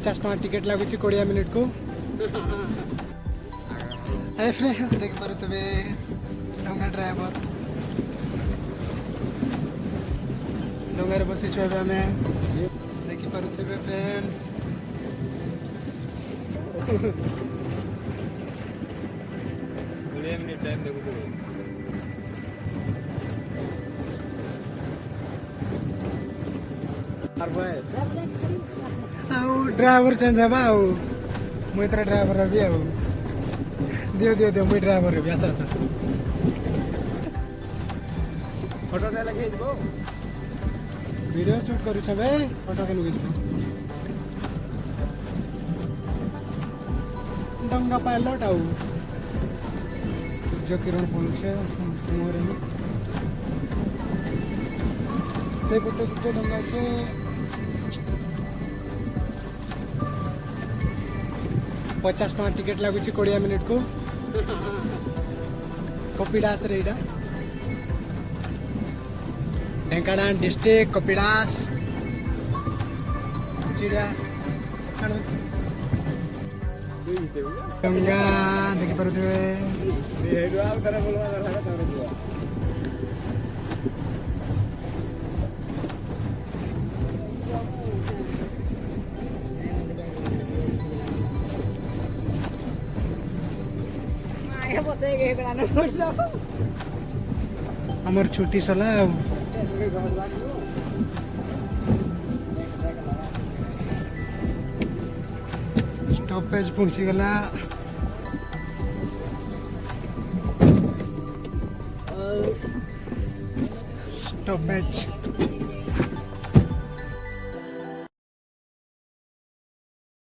₹50 ticket लगुच 20 minute को। Hi friends, देख पारे डंगा ड्राइवर डंगार बसी आम देखिपे फ्रेंड्स। ड्राइवर चेंज है मुझे ड्राइवर रही दियो दियो दियो मुझे ड्राइवर रही आस आस फोटो लगे वीडियो शूट करू फोटो के लगे डंगा पायलट आउ सूर्य किरण पड़े मुहर से गोटे गोटे डंगा अच्छे ₹50 टिकेट लगुच 20 मिनिट को। कपिड़ास रेडा ढेंकानाल डिस्ट्रिक्ट कपिड़ास चिड़िया डंगा देखी पारे। हमर छुट्टी सला स्टॉपेज पहुंची गला। स्टॉपेज